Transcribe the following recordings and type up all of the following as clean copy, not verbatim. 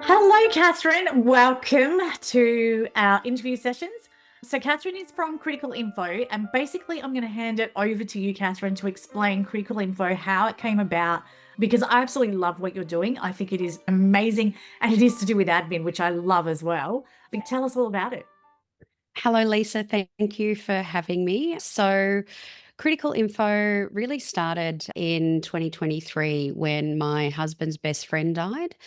Hello, Catherine. Welcome to our interview sessions. So, Catherine is from Critical Info, and basically, I'm going to hand it over to you, Catherine, to explain Critical Info, how it came about, because I absolutely love what you're doing. I think it is amazing, and it is to do with admin, which I love as well. But tell us all about it. Hello, Lisa. Thank you for having me. So, Critical Info really started in 2023 when my husband's best friend died,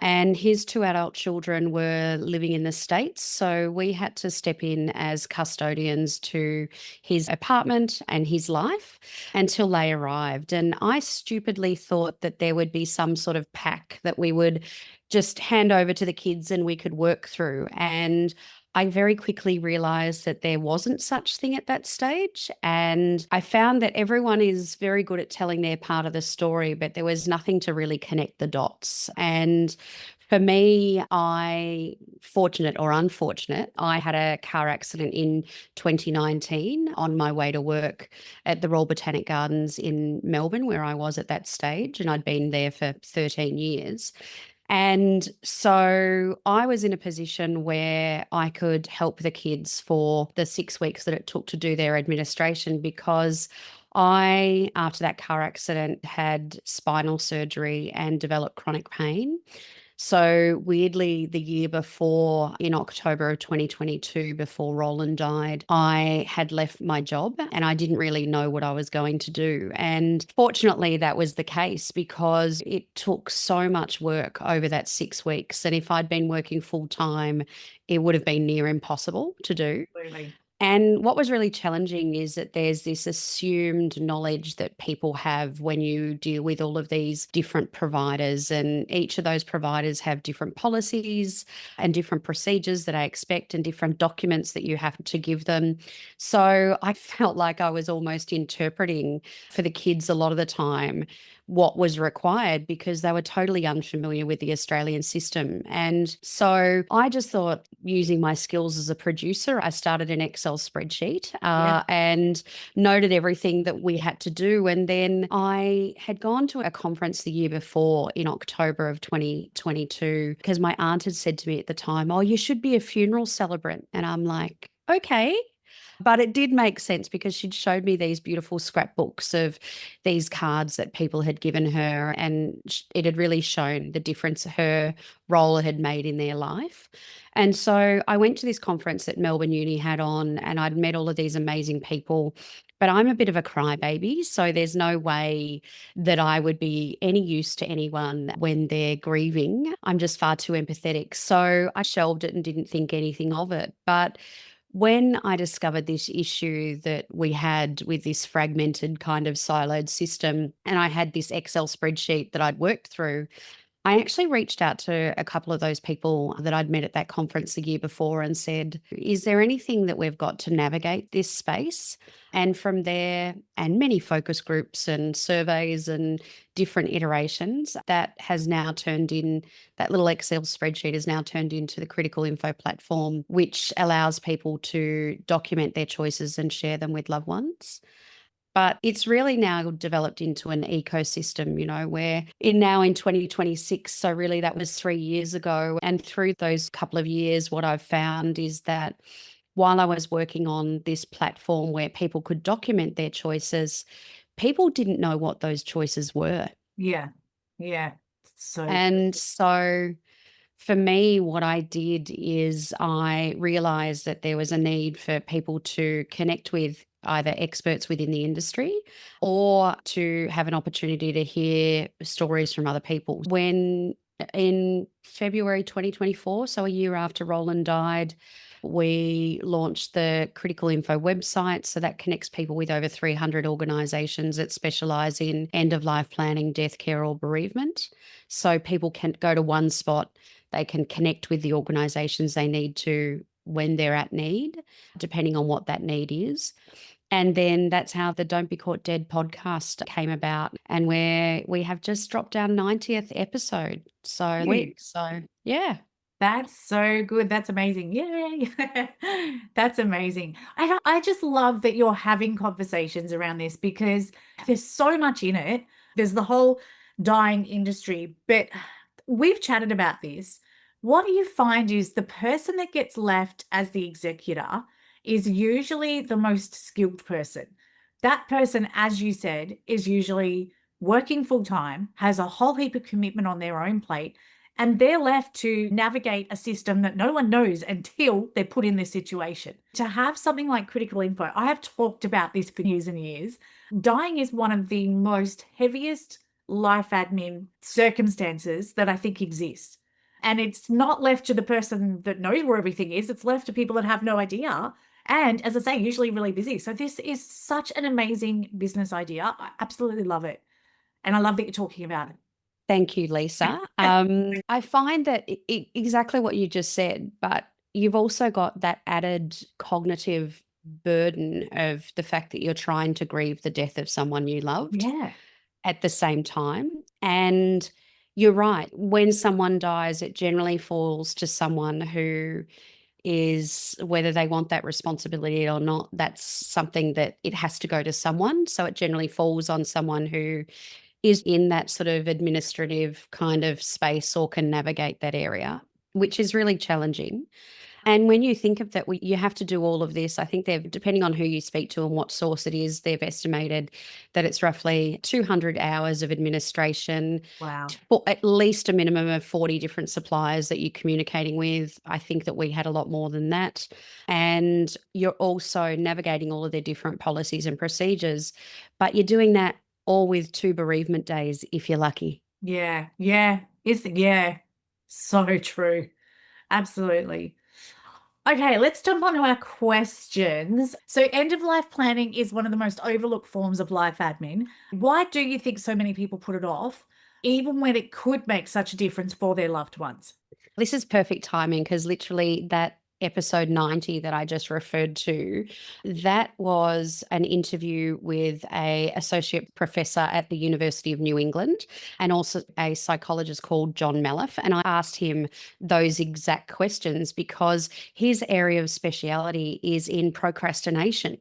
and his two adult children were living in the States. So, we had to step in as custodians to his apartment and his life until they arrived. And I stupidly thought that there would be some sort of pack that we would just hand over to the kids and we could work through. And I very quickly realized that there wasn't such thing at that stage. And I found that everyone is very good at telling their part of the story, but there was nothing to really connect the dots. And for me, fortunate or unfortunate, I had a car accident in 2019 on my way to work at the Royal Botanic Gardens in Melbourne, where I was at that stage. And I'd been there for 13 years. And so I was in a position where I could help the kids for the 6 weeks that it took to do their administration because after that car accident, had spinal surgery and developed chronic pain. So weirdly, the year before, in October of 2022, before Roland died, I had left my job and I didn't really know what I was going to do. And fortunately, that was the case because it took so much work over that 6 weeks. And if I'd been working full time, it would have been near impossible to do. Absolutely. And what was really challenging is that there's this assumed knowledge that people have when you deal with all of these different providers. And each of those providers have different policies and different procedures that I expect and different documents that you have to give them. So I felt like I was almost interpreting for the kids a lot of the time what was required because they were totally unfamiliar with the Australian system. And so I just thought, using my skills as a producer, I started an Excel spreadsheet Yeah. and noted everything that we had to do. And then I had gone to a conference the year before in October of 2022 because my aunt had said to me at the time, "Oh, you should be a funeral celebrant." And I'm like, okay. But it did make sense because she'd showed me these beautiful scrapbooks of these cards that people had given her, and it had really shown the difference her role had made in their life. And so I went to this conference that Melbourne Uni had on, and I'd met all of these amazing people. But I'm a bit of a crybaby, so there's no way that I would be any use to anyone when they're grieving. I'm just far too empathetic. So I shelved it and didn't think anything of it. But when I discovered this issue that we had with this fragmented kind of siloed system, and I had this Excel spreadsheet that I'd worked through, I actually reached out to a couple of those people that I'd met at that conference the year before and said, "Is there anything that we've got to navigate this space?" And from there, and many focus groups and surveys and different iterations, that little Excel spreadsheet has now turned into the Critical Info platform, which allows people to document their choices and share them with loved ones. But it's really now developed into an ecosystem, where in 2026. So really that was 3 years ago. And through those couple of years, what I've found is that while I was working on this platform where people could document their choices, people didn't know what those choices were. Yeah. Yeah. So And so for me, what I did is I realized that there was a need for people to connect with either experts within the industry or to have an opportunity to hear stories from other people. When in February 2024, so a year after Roland died, we launched the Critical Info website. So that connects people with over 300 organisations that specialise in end of life planning, death care, or bereavement. So people can go to one spot, they can connect with the organisations they need to when they're at need, depending on what that need is. And then that's how the Don't Be Caught Dead podcast came about. And where we have just dropped our 90th episode. So yeah. that's so good. That's amazing. Yay. That's amazing. I just love that you're having conversations around this because there's so much in it. There's the whole dying industry, but we've chatted about this. what you find is the person that gets left as the executor is usually the most skilled person. That person, as you said, is usually working full time, has a whole heap of commitment on their own plate, and they're left to navigate a system that no one knows until they're put in this situation. To have something like critical info, I have talked about this for years and years. Dying is one of the most heaviest life admin circumstances that I think exists. And it's not left to the person that knows where everything is, it's left to people that have no idea. And as I say, usually really busy. So this is such an amazing business idea. I absolutely love it. And I love that you're talking about Thank you, Lisa. I find that exactly what you just said, but you've also got that added cognitive burden of the fact that you're trying to grieve the death of someone you loved Yeah. at the same time. And you're right. When someone dies, it generally falls to someone who is, whether they want that responsibility or not, that's something that it has to go to someone. So it generally falls on someone who is in that sort of administrative kind of space or can navigate that area, which is really challenging. And when you think of that, you have to do all of this. I think they've, depending on who you speak to and what source it is, they've estimated that it's roughly 200 hours of administration Wow. for at least a minimum of 40 different suppliers that you're communicating with. I think that we had a lot more than that. And you're also navigating all of their different policies and procedures, but you're doing that all with 2 bereavement days if you're lucky. Yeah. Yeah. Yeah. So true. Absolutely. Okay, let's jump on to our questions. So, end of life planning is one of the most overlooked forms of life admin. Why do you think so many people put it off, even when it could make such a difference for their loved ones? This is perfect timing because literally that episode 90 that I just referred to, that was an interview with a associate professor at the University of New England and also a psychologist called John Maliff. And I asked him those exact questions because his area of speciality is in procrastination.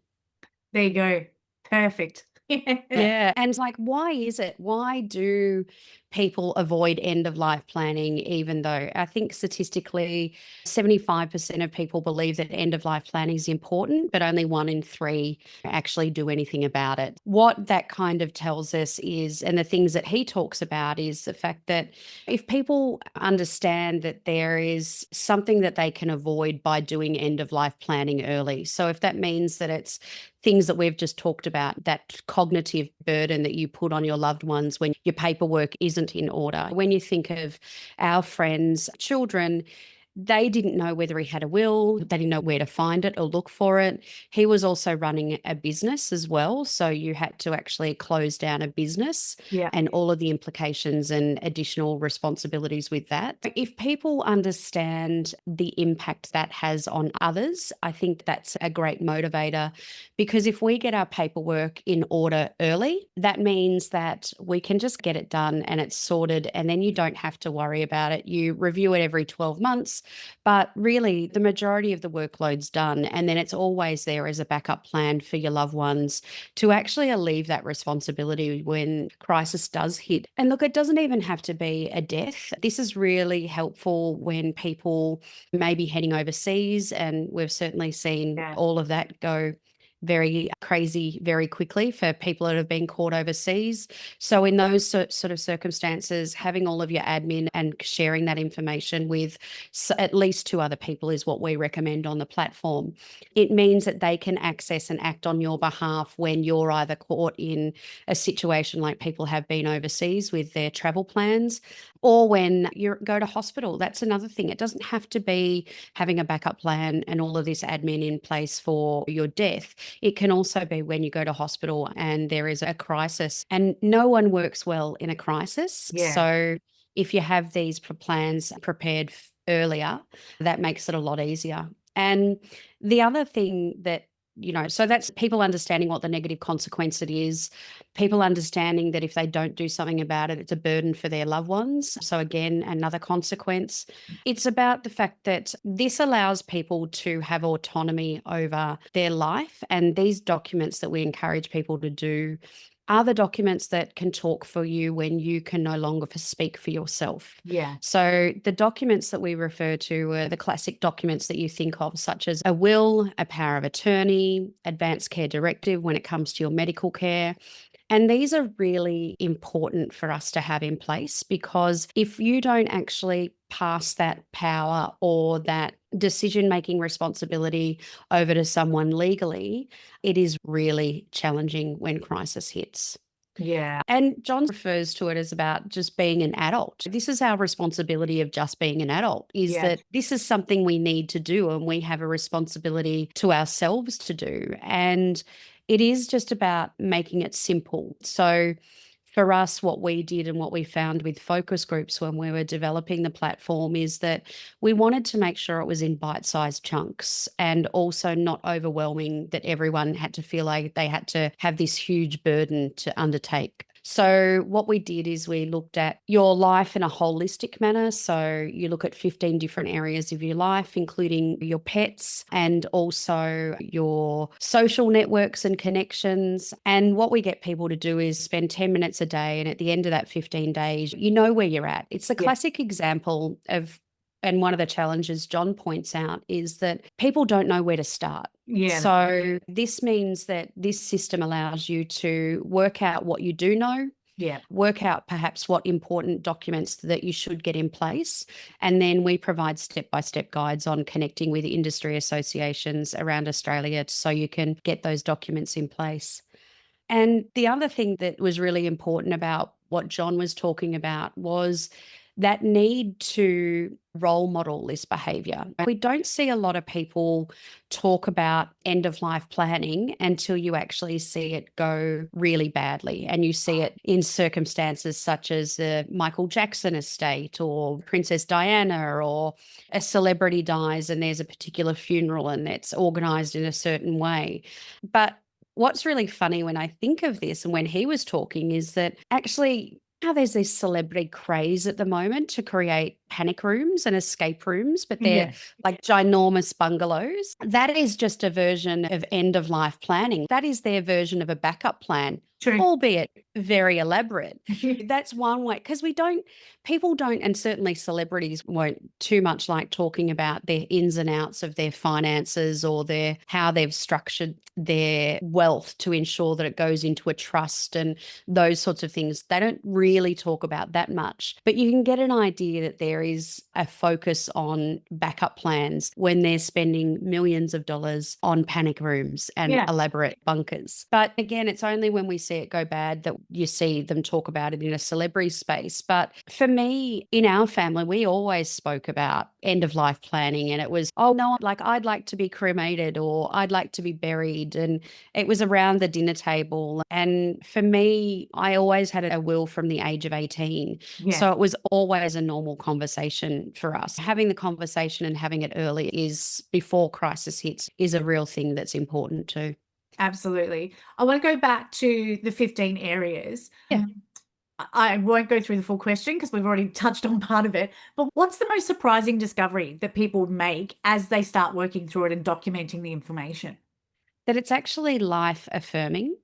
There you go. Perfect. Yeah. And it's like, why is it? Why do people avoid end of life planning, even though I think statistically 75% of people believe that end of life planning is important, but only 1 in 3 actually do anything about it? What that kind of tells us is, and the things that he talks about, is the fact that if people understand that there is something that they can avoid by doing end of life planning early. So if that means that it's things that we've just talked about, that cognitive burden that you put on your loved ones when your paperwork isn't in order. When you think of our friends' children, they didn't know whether he had a will, they didn't know where to find it or look for it. He was also running a business as well. So you had to actually close down a business Yeah. and all of the implications and additional responsibilities with that. If people understand the impact that has on others, I think that's a great motivator, because if we get our paperwork in order early, that means that we can just get it done and it's sorted, and then you don't have to worry about it. You review it every 12 months, but really the majority of the workload's done. And then it's always there as a backup plan for your loved ones to actually alleviate that responsibility when crisis does hit. And look, it doesn't even have to be a death. This is really helpful when people may be heading overseas, and we've certainly seen Yeah. all of that go very crazy very quickly for people that have been caught overseas. So in those sort of circumstances, having all of your admin and sharing that information with at least 2 other people is what we recommend on the platform. It means that they can access and act on your behalf when you're either caught in a situation like people have been overseas with their travel plans, or when you go to hospital. That's another thing. It doesn't have to be having a backup plan and all of this admin in place for your death. It can also be when you go to hospital and there is a crisis, and no one works well in a crisis. Yeah. So if you have these plans prepared earlier, that makes it a lot easier. And the other thing that, so that's people understanding what the negative consequence it is, people understanding that if they don't do something about it, it's a burden for their loved ones. So again, another consequence. It's about the fact that this allows people to have autonomy over their life. And these documents that we encourage people to do are the documents that can talk for you when you can no longer speak for yourself. Yeah. So the documents that we refer to are the classic documents that you think of, such as a will, a power of attorney, advanced care directive when it comes to your medical care. And these are really important for us to have in place, because if you don't actually pass that power or that decision-making responsibility over to someone legally, it is really challenging when crisis hits. Yeah. And John refers to it as about just being an adult. This is our responsibility of just being an adult, is Yeah. that this is something we need to do and we have a responsibility to ourselves to do. And it is just about making it simple. So for us, what we did and what we found with focus groups when we were developing the platform is that we wanted to make sure it was in bite-sized chunks and also not overwhelming, that everyone had to feel like they had to have this huge burden to undertake. So what we did is we looked at your life in a holistic manner. So you look at 15 different areas of your life, including your pets and also your social networks and connections. And what we get people to do is spend 10 minutes a day. And at the end of that 15 days, you know where you're at. It's a Yeah. classic example of, and one of the challenges John points out is that people don't know where to start. Yeah. So this means that this system allows you to work out what you do know, Yeah. work out perhaps what important documents that you should get in place. And then we provide step-by-step guides on connecting with industry associations around Australia so you can get those documents in place. And the other thing that was really important about what John was talking about was that need to role model this behavior. We don't see a lot of people talk about end of life planning until you actually see it go really badly. And you see it in circumstances such as the Michael Jackson estate or Princess Diana, or a celebrity dies and there's a particular funeral and it's organized in a certain way. But what's really funny when I think of this and when he was talking is that actually how there's this celebrity craze at the moment to create panic rooms and escape rooms, but they're Yeah. like ginormous bungalows. That is just a version of end of life planning. That is their version of a backup plan, True. albeit very elaborate. That's one way, because people don't, and certainly celebrities won't too much like talking about their ins and outs of their finances or how they've structured their wealth to ensure that it goes into a trust and those sorts of things. They don't really talk about that much, but you can get an idea that there is a focus on backup plans when they're spending millions of dollars on panic rooms and Yeah. elaborate bunkers. But again, it's only when we see it go bad that you see them talk about it in a celebrity space. But for me, in our family, we always spoke about end of life planning, and it was, oh no, like I'd like to be cremated or I'd like to be buried. And it was around the dinner table. And for me, I always had a will from the age of 18. Yeah. So it was always a normal conversation for us. Having the conversation and having it early is before crisis hits is a real thing that's important too. Absolutely. I want to go back to the 15 areas. Yeah. I won't go through the full question because we've already touched on part of it. But what's the most surprising discovery that people make as they start working through it and documenting the information? That it's actually life affirming.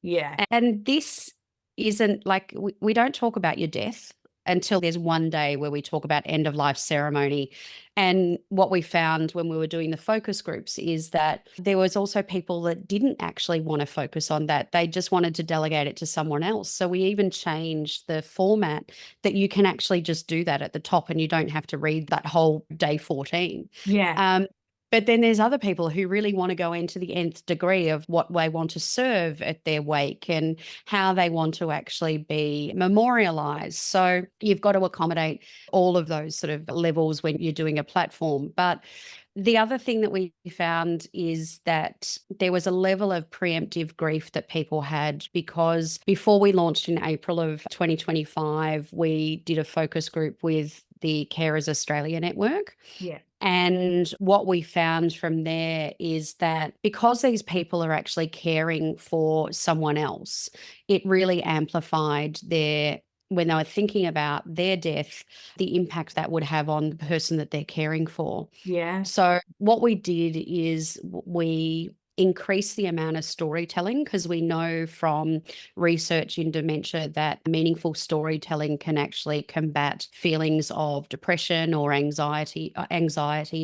Yeah. And this isn't like we don't talk about your death until there's one day where we talk about end of life ceremony. And what we found when we were doing the focus groups is that there was also people that didn't actually want to focus on that. They just wanted to delegate it to someone else. So we even changed the format that you can actually just do that at the top and you don't have to read that whole day 14. Yeah. But then there's other people who really want to go into the nth degree of what they want to serve at their wake and how they want to actually be memorialized. So you've got to accommodate all of those sort of levels when you're doing a platform. But the other thing that we found is that there was a level of preemptive grief that people had, because before we launched in April of 2025, we did a focus group with the Carers Australia network. Yeah. And what we found from there is that because these people are actually caring for someone else, it really amplified when they were thinking about their death, the impact that would have on the person that they're caring for. Yeah. So what we did is we increase the amount of storytelling, because we know from research in dementia that meaningful storytelling can actually combat feelings of depression or anxiety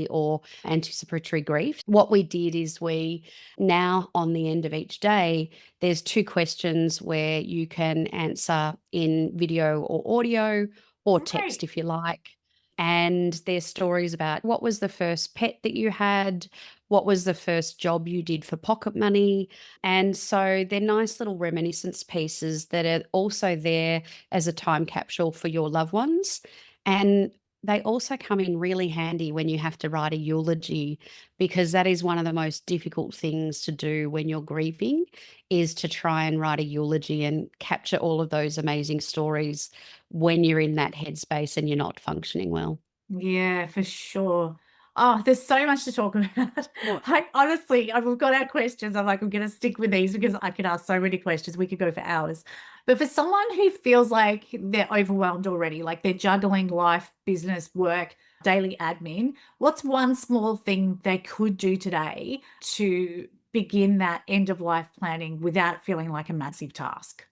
or anticipatory grief. What we did is we now on the end of each day, there's 2 questions where you can answer in video or audio or text Right. if you like. And there's stories about what was the first pet that you had, what was the first job you did for pocket money. And so they're nice little reminiscence pieces that are also there as a time capsule for your loved ones. And they also come in really handy when you have to write a eulogy, because that is one of the most difficult things to do when you're grieving, is to try and write a eulogy and capture all of those amazing stories when you're in that headspace and you're not functioning well. Yeah, for sure. Oh, there's so much to talk about. I honestly, we've got our questions. I'm like, I'm going to stick with these because I could ask so many questions. We could go for hours. But for someone who feels like they're overwhelmed already, like they're juggling life, business, work, daily admin, what's one small thing they could do today to begin that end of life planning without feeling like a massive task?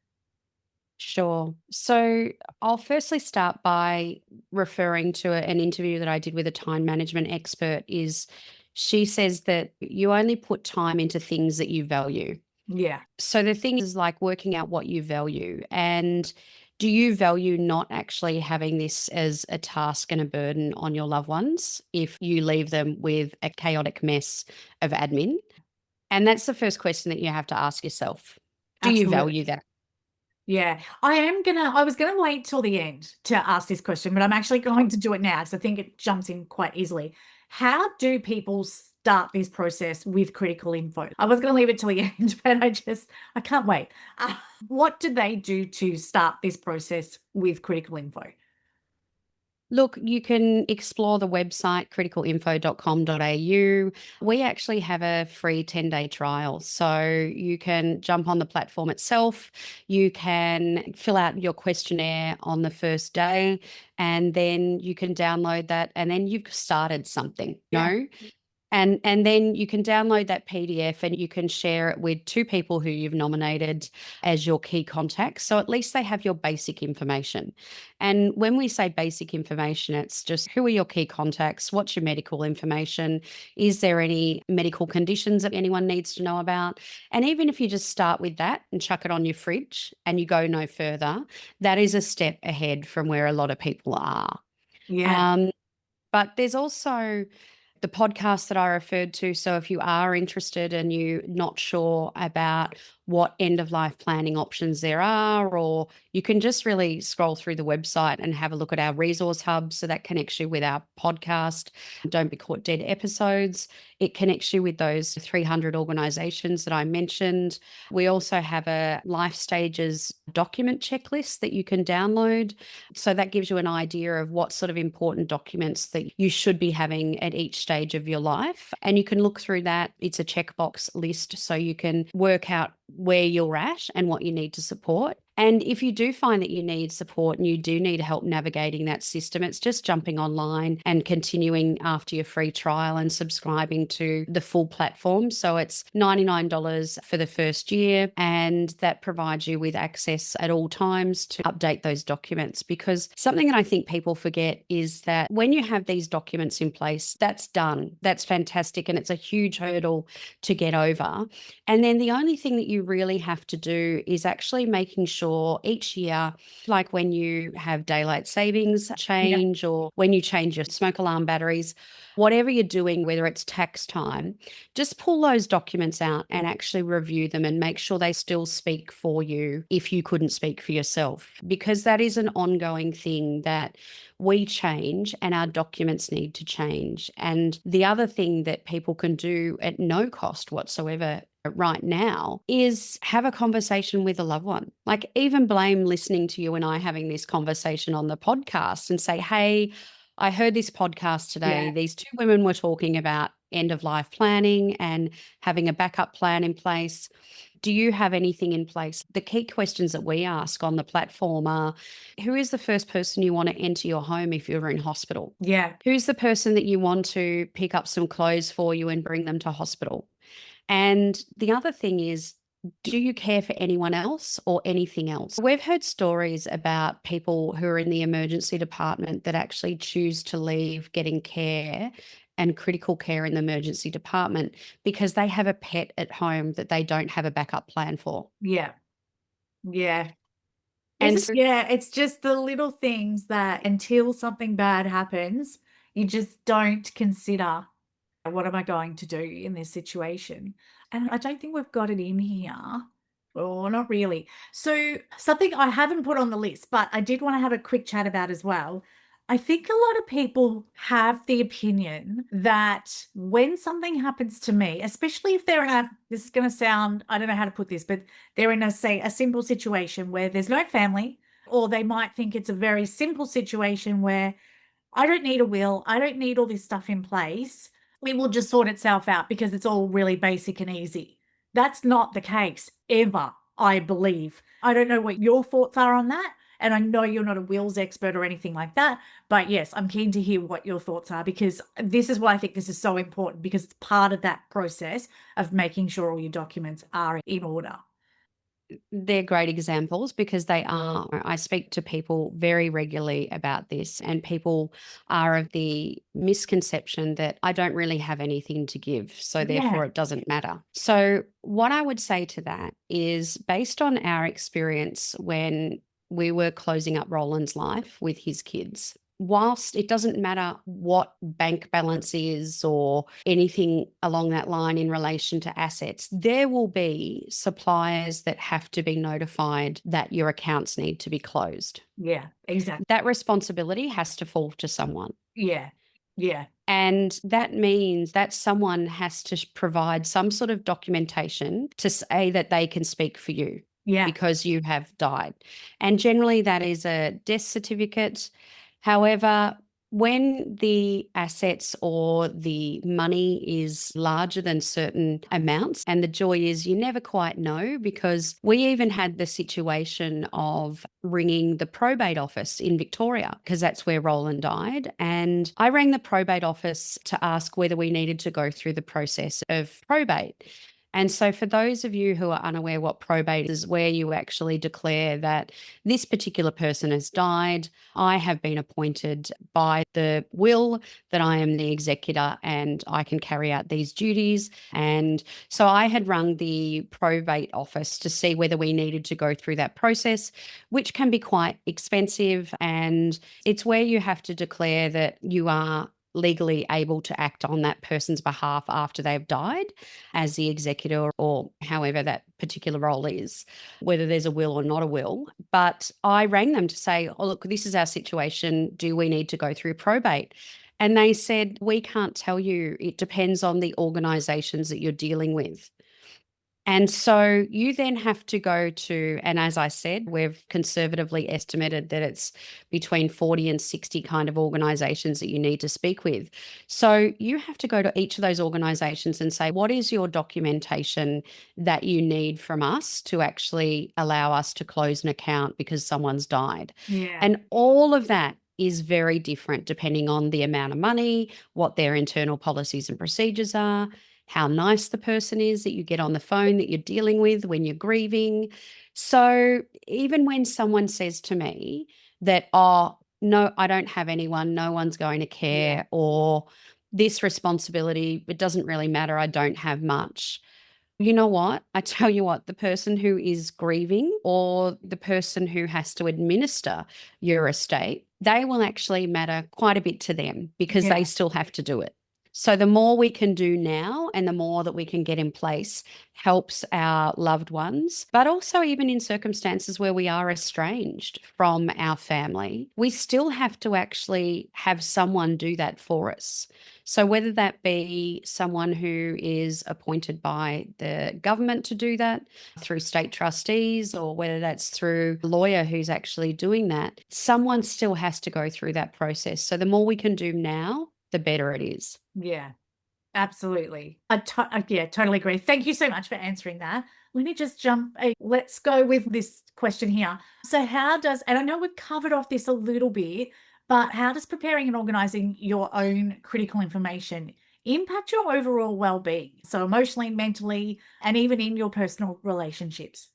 Sure. So I'll firstly start by referring to an interview that I did with a time management expert. Is she says that you only put time into things that you value. Yeah, So the thing is like working out what you value, and do you value not actually having this as a task and a burden on your loved ones if you leave them with a chaotic mess of admin? And that's the first question that you have to ask yourself. Do you absolutely. value that? Yeah, I was gonna wait till the end to ask this question, but I'm actually going to do it now because I think it jumps in quite easily. How do people start this process with critical info? I was gonna leave it till the end, but I can't wait. Uh, what do they do to start this process with critical info? Look, you can explore the website criticalinfo.com.au. We actually have a free 10-day trial. So you can jump on the platform itself. You can fill out your questionnaire on the first day, and then you can download that, and then you've started something, Yeah, and then you can download that PDF and you can share it with 2 people who you've nominated as your key contacts. So at least they have your basic information. And when we say basic information, it's just who are your key contacts? What's your medical information? Is there any medical conditions that anyone needs to know about? And even if you just start with that and chuck it on your fridge and you go no further, that is a step ahead from where a lot of people are. yeah, Um, but there's also the podcast that I referred to. So if you are interested and you're not sure about what end of life planning options there are, or you can just really scroll through the website and have a look at our resource hub. So that connects you with our podcast, Don't Be Caught Dead episodes. It connects you with those 300 organizations that I mentioned. We also have a life stages document checklist that you can download. So that gives you an idea of what sort of important documents that you should be having at each stage of your life. And you can look through that. It's a checkbox list, so you can work out where you're at and what you need to support. And if you do find that you need support and you do need help navigating that system, it's just jumping online and continuing after your free trial and subscribing to the full platform. So it's $99 for the first year, and that provides you with access at all times to update those documents. Because something that I think people forget is that when you have these documents in place, that's done. That's fantastic. And it's a huge hurdle to get over. And then the only thing that you really have to do is actually making sure each year, like when you have daylight savings yeah, change or when you change your smoke alarm batteries, whatever you're doing, whether it's tax time, just pull those documents out and actually review them and make sure they still speak for you if you couldn't speak for yourself, because that is an ongoing thing that we change and our documents need to change. And the other thing that people can do at no cost whatsoever right now is have a conversation with a loved one. Like even blame listening to you and I having this conversation on the podcast and say, hey, I heard this podcast today. yeah, These 2 women were talking about end of life planning and having a backup plan in place. Do you have anything in place? The key questions that we ask on the platform are, who is the first person you want to enter your home if you're in hospital? yeah, Who's the person that you want to pick up some clothes for you and bring them to hospital? And the other thing is, do you care for anyone else or anything else? We've heard stories about people who are in the emergency department that actually choose to leave getting care and critical care in the emergency department because they have a pet at home that they don't have a backup plan for. Yeah. Yeah. And Isn't so yeah, it's just the little things that until something bad happens, you just don't consider, what am I going to do in this situation? And I don't think we've got it in here. Or not really. So something I haven't put on the list, but I did want to have a quick chat about as well. I think a lot of people have the opinion that when something happens to me, especially if they're in a, this is going to sound, I don't know how to put this, but they're in a, say, a simple situation where there's no family, or they might think it's a very simple situation where I don't need a will. I don't need all this stuff in place. It will just sort itself out because it's all really basic and easy. That's not the case ever, I believe. I don't know what your thoughts are on that. And I know you're not a wills expert or anything like that. But yes, I'm keen to hear what your thoughts are, because this is why I think this is so important, because it's part of that process of making sure all your documents are in order. they're great examples because they are. I speak to people very regularly about this, and people are of the misconception that I don't really have anything to give, so Yeah. therefore it doesn't matter. So, what I would say to that is based on our experience when we were closing up Roland's life with his kids. Whilst it doesn't matter what bank balance is or anything along that line in relation to assets, there will be suppliers that have to be notified that your accounts need to be closed. Yeah. Exactly. That responsibility has to fall to someone. Yeah. Yeah. And that means that someone has to provide some sort of documentation to say that they can speak for you Yeah. because you have died. And generally, that is a death certificate. However, when the assets or the money is larger than certain amounts, and the joy is you never quite know, because we even had the situation of ringing the probate office in Victoria because that's where Roland died. And I rang the probate office to ask whether we needed to go through the process of probate. And so, for those of you who are unaware what probate is, where you actually declare that this particular person has died, I have been appointed by the will that I am the executor and I can carry out these duties. And so I had rung the probate office to see whether we needed to go through that process, which can be quite expensive. And it's where you have to declare that you are legally able to act on that person's behalf after they've died as the executor, or however that particular role is, whether there's a will or not a will. But I rang them to say, oh, look, this is our situation. Do we need to go through probate? And they said, we can't tell you. It depends on the organizations that you're dealing with. And so you then have to go to, and as I said, we've conservatively estimated that it's between 40 and 60 kind of organizations that you need to speak with. So you have to go to each of those organizations and say, what is your documentation that you need from us to actually allow us to close an account because someone's died? Yeah. And all of that is very different depending on the amount of money, what their internal policies and procedures are, how nice the person is that you get on the phone that you're dealing with when you're grieving. So even when someone says to me that, oh, no, I don't have anyone, no one's going to Yeah. care, or this responsibility, it doesn't really matter, I don't have much. You know what? I tell you what, the person who is grieving or the person who has to administer your estate, they will actually matter quite a bit to them because they Yeah. still have to do it. So the more we can do now and the more that we can get in place helps our loved ones, but also even in circumstances where we are estranged from our family, we still have to actually have someone do that for us. So, whether that be someone who is appointed by the government to do that through state trustees, or whether that's through a lawyer who's actually doing that, someone still has to go through that process. So, the more we can do now, the better it is. Yeah. Absolutely. Yeah, totally agree. Thank you so much for answering that. Let me just jump. Let's go with this question here. So, how does, and I know we've covered off this a little bit, but how does preparing and organizing your own critical information impact your overall well-being? So emotionally, mentally, and even in your personal relationships.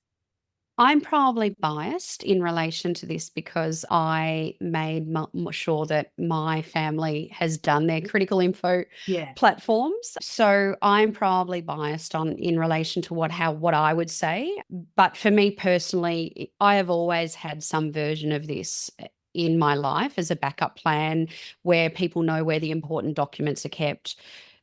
I'm probably biased in relation to this because I made sure that my family has done their critical info Yeah. platforms. So I'm probably biased on in relation to what I would say. But for me personally, I have always had some version of this in my life as a backup plan where people know where the important documents are kept.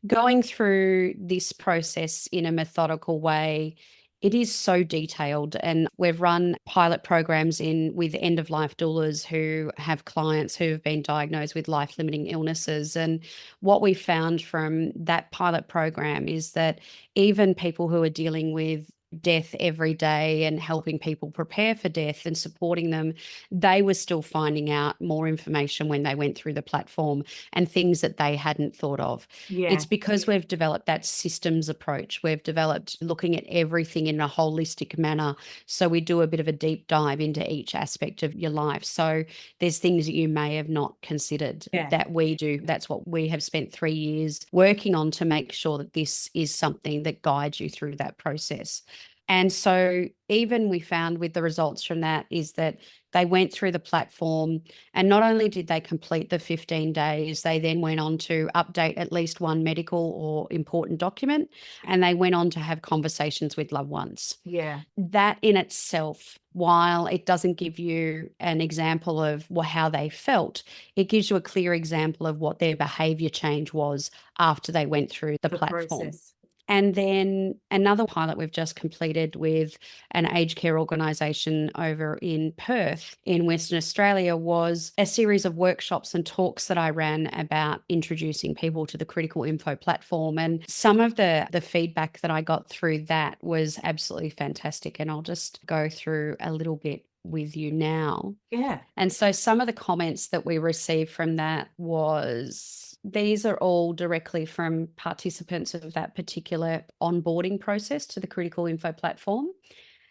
Going through this process in a methodical way, it is so detailed, and we've run pilot programs in with end of life doulas who have clients who have been diagnosed with life limiting illnesses. And what we found from that pilot program is that even people who are dealing with death every day and helping people prepare for death and supporting them, they were still finding out more information when they went through the platform and things that they hadn't thought of. Yeah. It's because we've developed that systems approach. We've developed looking at everything in a holistic manner. So we do a bit of a deep dive into each aspect of your life. So there's things that you may have not considered Yeah. that we do. That's what we have spent 3 years working on to make sure that this is something that guides you through that process. And so, even we found with the results from that is that they went through the platform, and not only did they complete the 15 days, they then went on to update at least one medical or important document, and they went on to have conversations with loved ones. Yeah. That in itself, while it doesn't give you an example of how they felt, it gives you a clear example of what their behavior change was after they went through the The platform. process. And then another pilot we've just completed with an aged care organisation over in Perth in Western Australia was a series of workshops and talks that I ran about introducing people to the critical info platform. And some of the feedback that I got through that was absolutely fantastic. And I'll just go through a little bit with you now. Yeah. And so some of the comments that we received from that was these are all directly from participants of that particular onboarding process to the critical info platform.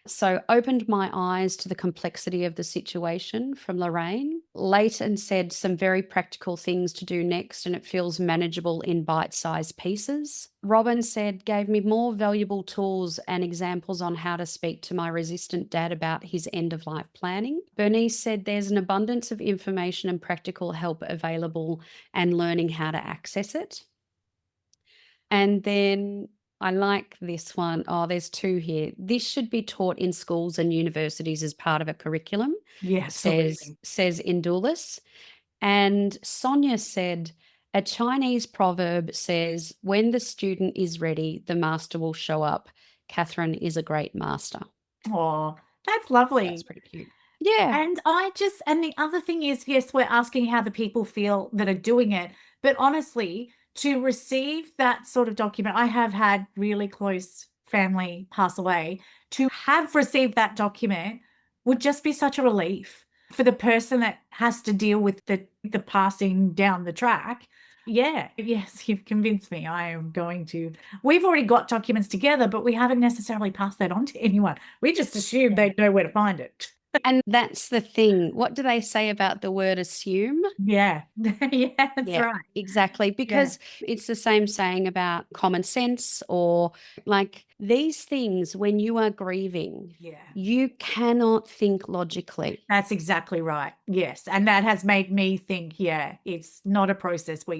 So opened my eyes to the complexity of the situation from Lorraine. Leighton said some very practical things to do next, and it feels manageable in bite-sized pieces. Robin said gave me more valuable tools and examples on how to speak to my resistant dad about his end-of-life planning. Bernice said there's an abundance of information and practical help available and learning how to access it. And then I like this one. Oh, there's two here. This should be taught in schools and universities as part of a curriculum, Yeah. Absolutely. says Indulus. And Sonia said, a Chinese proverb says, when the student is ready, the master will show up. Catherine is a great master. Oh, that's That's lovely. pretty cute. Yeah. And the other thing is, yes, we're asking how the people feel that are doing it, but honestly, to receive that sort of document, I have had really close family pass away. To have received that document would just be such a relief for the person that has to deal with the passing down the track. Yeah, yes, you've convinced me. I am going to. We've already got documents together, but we haven't necessarily passed that on to anyone. We just assume they know where to find it. And that's the thing. What do they say about the word assume? Yeah. Yeah, that's Yeah, right. exactly. Yeah. Because it's the same saying about common sense or like these things when you are grieving, Yeah. you cannot think logically. That's exactly right. Yes. And that has made me think, yeah, it's not a process where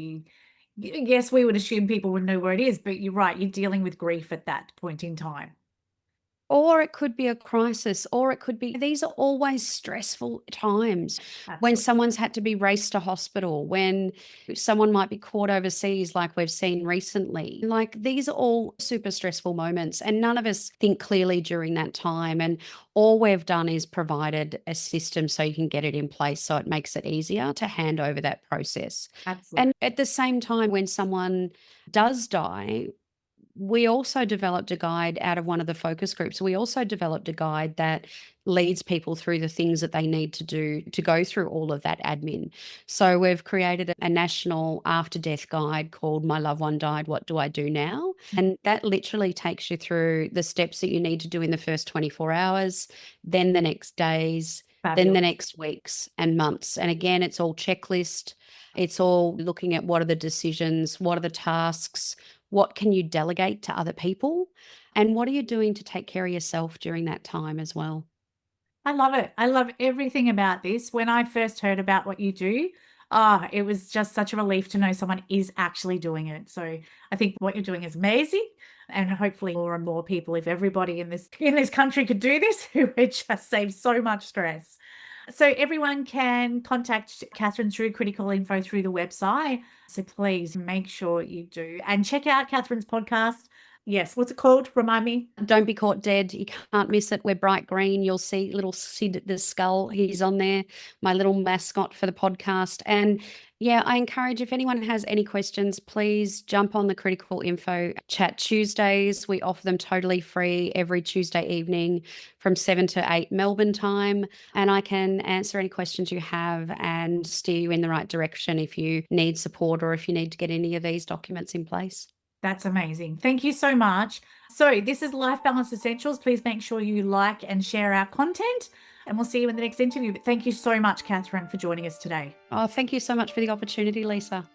yes, we would assume people would know where it is, but you're right. You're dealing with grief at that point in time. Or it could be a crisis, or it could be these are always stressful times when Absolutely. someone's had to be raced to hospital, when someone might be caught overseas, like we've seen recently. Like these are all super stressful moments, and none of us think clearly during that time. And all we've done is provided a system so you can get it in place so it makes it easier to hand over that process. Absolutely. And at the same time, when someone does die, we also developed a guide out of one of the focus groups. We also developed a guide that leads people through the things that they need to do to go through all of that admin. So we've created a national after death guide called My Loved One Died, What Do I Do Now? And that literally takes you through the steps that you need to do in the first 24 hours, then the next days, then the Fabulous. next weeks and months. And again, it's all checklist. It's all looking at what are the decisions, what are the tasks, what can you delegate to other people, and what are you doing to take care of yourself during that time as well. I love it. I love everything about this. When I first heard about what you do, it was just such a relief to know someone is actually doing it. So I think what you're doing is amazing. And hopefully more and more people, if everybody in this country could do this, it would just save so much stress. So everyone can contact Catherine through critical info through the website. So please make sure you do. And check out Catherine's podcast. Yes, what's it called? Remind me. Don't Be Caught Dead. You can't miss it. We're bright green. You'll see little Sid the Skull. He's on there, my little mascot for the podcast. And yeah, I encourage if anyone has any questions, please jump on the Critical Info Chat Tuesdays. We offer them totally free every Tuesday evening from 7 to 8 Melbourne time. And I can answer any questions you have and steer you in the right direction if you need support or if you need to get any of these documents in place. That's amazing. Thank you so much. So, this is Life Balance Essentials. Please make sure you like and share our content, and we'll see you in the next interview. But thank you so much, Catherine, for joining us today. Oh, thank you so much for the opportunity, Lisa.